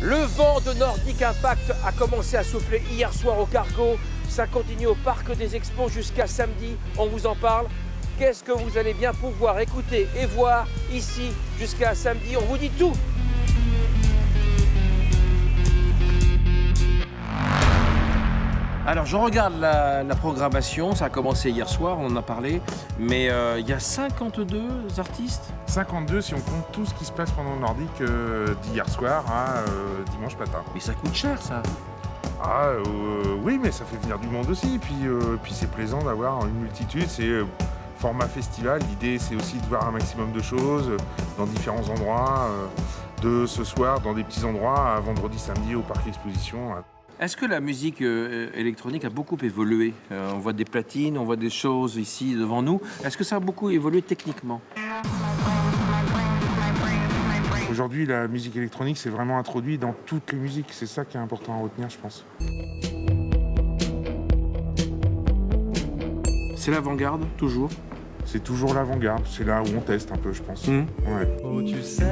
Le vent de Nordic Impact a commencé à souffler hier soir au Cargo. Ça continue au Parc des Expos jusqu'à samedi. On vous en parle. Qu'est-ce que vous allez bien pouvoir écouter et voir ici jusqu'à samedi? On vous dit tout. Alors je regarde la programmation, ça a commencé hier soir, on en a parlé, mais il y a 52 artistes. 52 si on compte tout ce qui se passe pendant le Nordique d'hier soir à dimanche matin. Mais ça coûte cher ça. Oui, mais ça fait venir du monde aussi, puis c'est plaisant d'avoir une multitude, c'est format festival, l'idée c'est aussi de voir un maximum de choses dans différents endroits, de ce soir dans des petits endroits à vendredi, samedi au Parc Exposition. Est-ce que la musique électronique a beaucoup évolué? On voit des platines, on voit des choses ici devant nous. Est-ce que ça a beaucoup évolué techniquement? Aujourd'hui, la musique électronique s'est vraiment introduite dans toutes les musiques. C'est ça qui est important à retenir, je pense. C'est l'avant-garde, toujours? C'est toujours l'avant-garde. C'est là où on teste un peu, je pense. Ouais. Oh, tu sais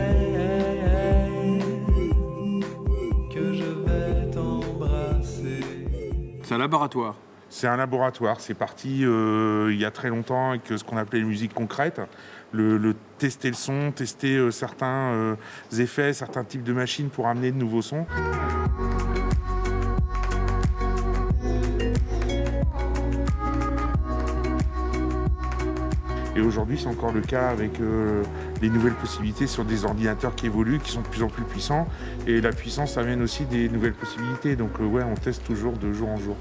que je vais t'embrasser. C'est un laboratoire. C'est un laboratoire. C'est parti il y a très longtemps avec ce qu'on appelait les musiques concrètes. Le tester le son, tester certains effets, certains types de machines pour amener de nouveaux sons. Et aujourd'hui, c'est encore le cas avec les nouvelles possibilités sur des ordinateurs qui évoluent, qui sont de plus en plus puissants. Et la puissance amène aussi des nouvelles possibilités. Donc ouais, on teste toujours de jour en jour.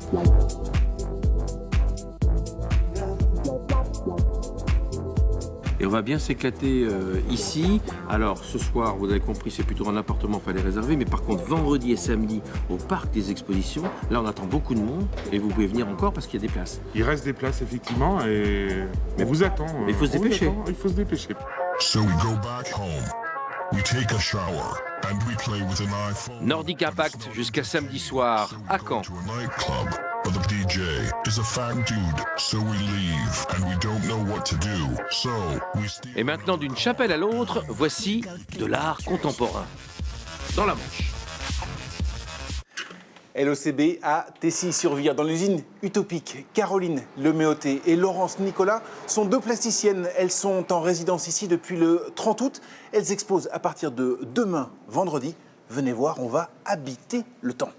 Et on va bien s'éclater ici. Alors ce soir, vous avez compris, c'est plutôt un appartement, il fallait réserver. Mais par contre, vendredi et samedi, au Parc des Expositions, là on attend beaucoup de monde. Et vous pouvez venir encore parce qu'il y a des places. Il reste des places effectivement, mais vous attend. Mais il faut se dépêcher. Il faut se dépêcher. So we go back home. We take a shower and we play with an iPhone. Nordic Impact jusqu'à samedi soir à Caen. To a nightclub, but the DJ is a fat dude, so we leave and we don't know what to do. So we steal. Et maintenant, d'une chapelle à l'autre, voici de l'art contemporain. Dans la Manche. LOCB à Tessy-sur-Vire, dans l'usine Utopique. Caroline Leméoté et Laurence Nicolas sont deux plasticiennes. Elles sont en résidence ici depuis le 30 août. Elles exposent à partir de demain, vendredi. Venez voir, on va habiter le temps.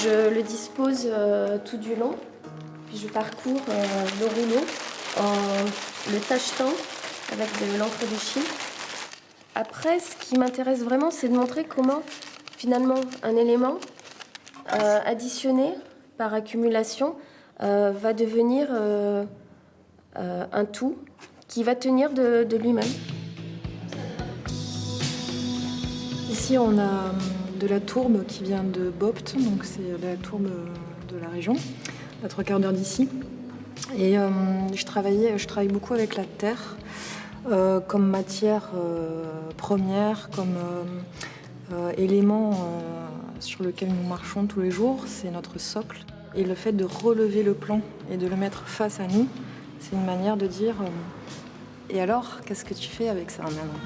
Je le dispose tout du long. Puis je parcours le rouleau en le tachetant avec de l'encre de Chine. Après, ce qui m'intéresse vraiment, c'est de montrer comment, finalement, un élément additionné par accumulation va devenir un tout qui va tenir de lui-même. Ici, on a de la tourbe qui vient de Bopt, donc c'est la tourbe de la région, à 3/4 d'heure d'ici. Et je travaille beaucoup avec la terre comme matière première, comme élément sur lequel nous marchons tous les jours. C'est notre socle. Et le fait de relever le plan et de le mettre face à nous, c'est une manière de dire et alors, qu'est-ce que tu fais avec ça maintenant ?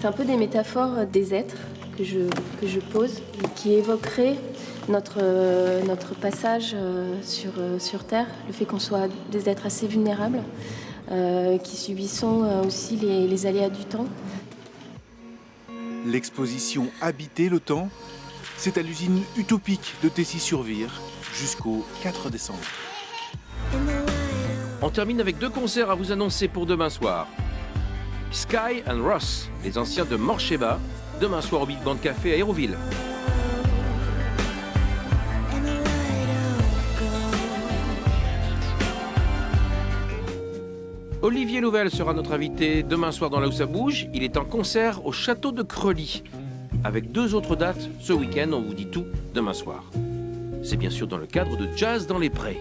C'est un peu des métaphores des êtres que je pose, qui évoqueraient notre passage sur Terre, le fait qu'on soit des êtres assez vulnérables, qui subissons aussi les aléas du temps. L'exposition Habiter le temps, c'est à l'usine Utopique de Tessy-sur-Vire jusqu'au 4 décembre. On termine avec deux concerts à vous annoncer pour demain soir. Sky and Ross, les anciens de Morcheba, demain soir au Big Band Café à Hérouville. Olivier Louvel sera notre invité demain soir dans Là où ça bouge. Il est en concert au château de Creully. Avec deux autres dates ce week-end, on vous dit tout demain soir. C'est bien sûr dans le cadre de Jazz dans les Prés.